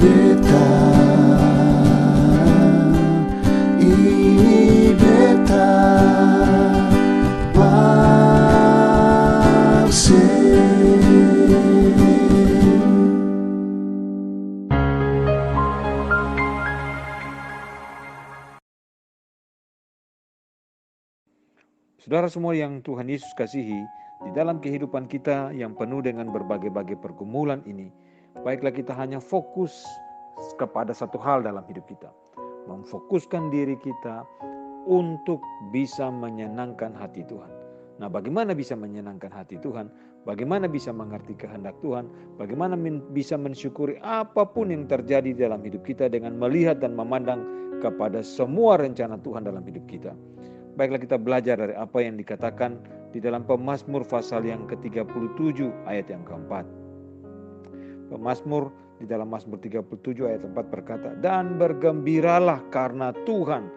beta, ini beta Saudara semua yang Tuhan Yesus kasihi, di dalam kehidupan kita yang penuh dengan berbagai-bagai pergumulan ini, baiklah kita hanya fokus kepada satu hal dalam hidup kita. Memfokuskan diri kita untuk bisa menyenangkan hati Tuhan. Nah, bagaimana bisa menyenangkan hati Tuhan? Bagaimana bisa mengerti kehendak Tuhan? Bagaimana bisa mensyukuri apapun yang terjadi dalam hidup kita dengan melihat dan memandang kepada semua rencana Tuhan dalam hidup kita. Baiklah kita belajar dari apa yang dikatakan di dalam Pemazmur pasal yang ke-37 ayat yang keempat. Pemazmur di dalam Mazmur 37 ayat 4 berkata, "Dan bergembiralah karena Tuhan,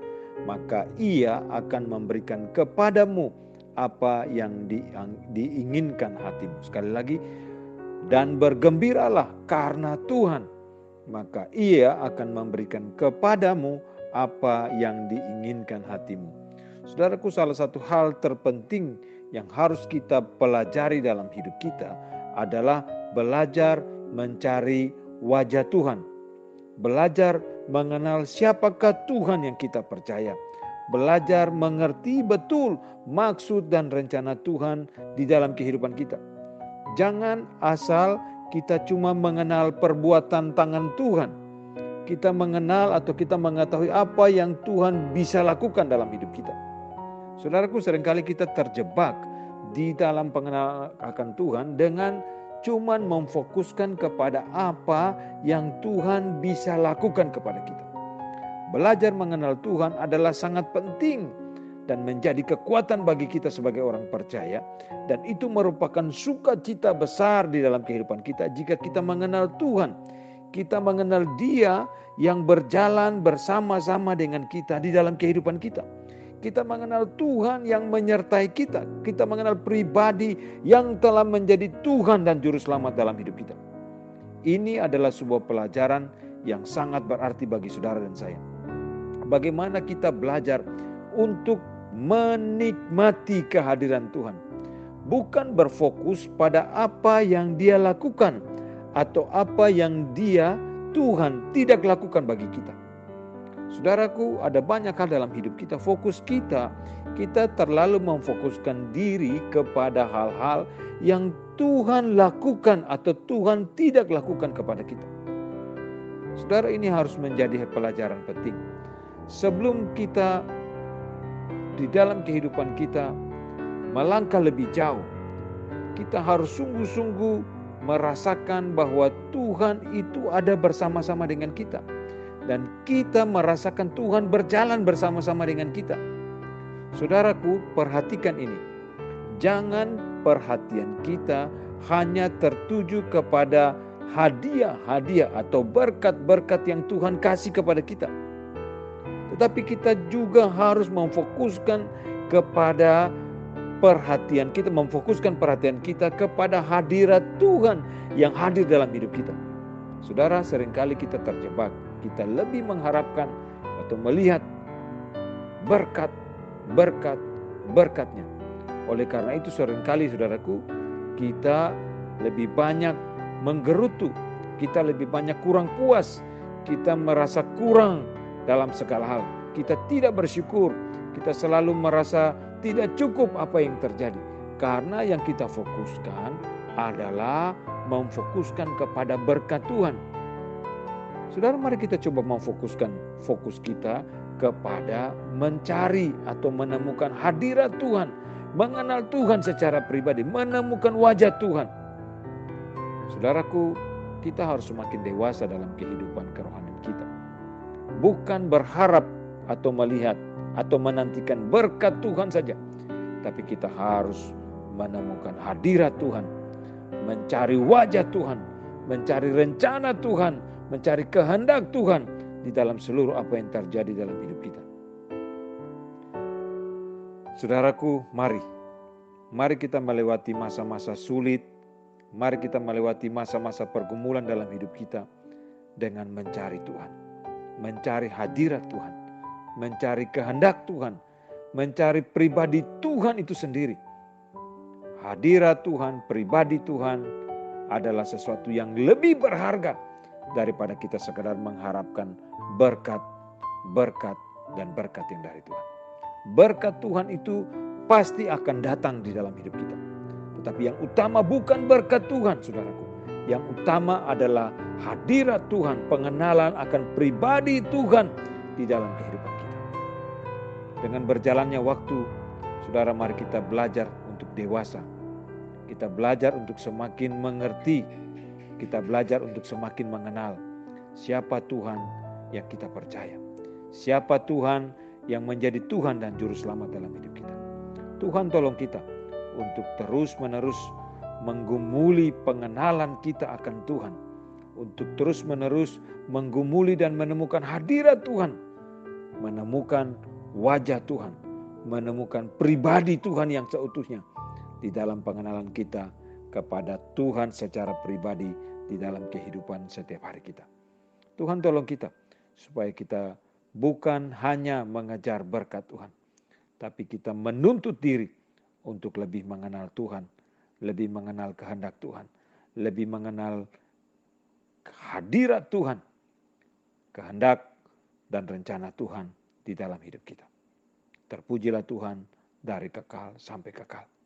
maka Ia akan memberikan kepadamu apa yang diinginkan hatimu." Sekali lagi, dan bergembiralah karena Tuhan, maka Ia akan memberikan kepadamu apa yang diinginkan hatimu. Saudaraku, salah satu hal terpenting yang harus kita pelajari dalam hidup kita adalah belajar mencari wajah Tuhan. Belajar mengenal siapakah Tuhan yang kita percaya. Belajar mengerti betul maksud dan rencana Tuhan di dalam kehidupan kita. Jangan asal kita cuma mengenal perbuatan tangan Tuhan. Kita mengenal atau kita mengetahui apa yang Tuhan bisa lakukan dalam hidup kita. Saudaraku, seringkali kita terjebak di dalam pengenalan akan Tuhan dengan cuman memfokuskan kepada apa yang Tuhan bisa lakukan kepada kita. Belajar mengenal Tuhan adalah sangat penting dan menjadi kekuatan bagi kita sebagai orang percaya, dan itu merupakan sukacita besar di dalam kehidupan kita jika kita mengenal Tuhan. Kita mengenal Dia yang berjalan bersama-sama dengan kita di dalam kehidupan kita. Kita mengenal Tuhan yang menyertai kita. Kita mengenal pribadi yang telah menjadi Tuhan dan Juru Selamat dalam hidup kita. Ini adalah sebuah pelajaran yang sangat berarti bagi saudara dan saya. Bagaimana kita belajar untuk menikmati kehadiran Tuhan. Bukan berfokus pada apa yang Dia lakukan atau apa yang Tuhan tidak lakukan bagi kita. Saudaraku, ada banyak hal dalam hidup kita. Fokus kita terlalu memfokuskan diri kepada hal-hal yang Tuhan lakukan atau Tuhan tidak lakukan kepada kita. Saudara, ini harus menjadi pelajaran penting. Sebelum kita di dalam kehidupan kita melangkah lebih jauh, kita harus sungguh-sungguh merasakan bahwa Tuhan itu ada bersama-sama dengan kita. Dan kita merasakan Tuhan berjalan bersama-sama dengan kita. Saudaraku, perhatikan ini. Jangan perhatian kita hanya tertuju kepada hadiah-hadiah atau berkat-berkat yang Tuhan kasih kepada kita. Tetapi kita juga harus memfokuskan kepada perhatian kita, memfokuskan perhatian kita kepada hadirat Tuhan yang hadir dalam hidup kita. Saudara, seringkali kita terjebak. Kita lebih mengharapkan atau melihat berkat-berkatnya. Oleh karena itu seringkali saudaraku, kita lebih banyak menggerutu. Kita lebih banyak kurang puas. Kita merasa kurang dalam segala hal. Kita tidak bersyukur. Kita selalu merasa tidak cukup apa yang terjadi. Karena yang kita fokuskan adalah memfokuskan kepada berkat Tuhan. Saudara, mari kita coba memfokuskan fokus kita kepada mencari atau menemukan hadirat Tuhan, mengenal Tuhan secara pribadi, menemukan wajah Tuhan. Saudaraku, kita harus semakin dewasa dalam kehidupan kerohanian kita. Bukan berharap atau melihat atau menantikan berkat Tuhan saja, tapi kita harus menemukan hadirat Tuhan, mencari wajah Tuhan, mencari rencana Tuhan, mencari kehendak Tuhan di dalam seluruh apa yang terjadi dalam hidup kita. Saudaraku, mari kita melewati masa-masa sulit, mari kita melewati masa-masa pergumulan dalam hidup kita. dengan mencari Tuhan, mencari hadirat Tuhan, mencari kehendak Tuhan, mencari pribadi Tuhan itu sendiri. Hadirat Tuhan, pribadi Tuhan adalah sesuatu yang lebih berharga daripada kita sekadar mengharapkan berkat, dan berkat yang dari Tuhan. Berkat Tuhan itu pasti akan datang di dalam hidup kita. Tetapi yang utama bukan berkat Tuhan, saudaraku. Yang utama adalah hadirat Tuhan, pengenalan akan pribadi Tuhan di dalam kehidupan kita. Dengan berjalannya waktu, saudara, mari kita belajar untuk dewasa. Kita belajar untuk semakin mengerti. Kita belajar untuk semakin mengenal siapa Tuhan yang kita percaya. Siapa Tuhan yang menjadi Tuhan dan Juru Selamat dalam hidup kita. Tuhan tolong kita untuk terus-menerus menggumuli pengenalan kita akan Tuhan. Untuk terus-menerus menggumuli dan menemukan hadirat Tuhan. Menemukan wajah Tuhan. Menemukan pribadi Tuhan yang seutuhnya di dalam pengenalan kita kepada Tuhan secara pribadi di dalam kehidupan setiap hari kita. Tuhan tolong kita supaya kita bukan hanya mengejar berkat Tuhan, tapi kita menuntut diri untuk lebih mengenal Tuhan, lebih mengenal kehendak Tuhan, lebih mengenal hadirat Tuhan, kehendak dan rencana Tuhan di dalam hidup kita. Terpujilah Tuhan dari kekal sampai kekal.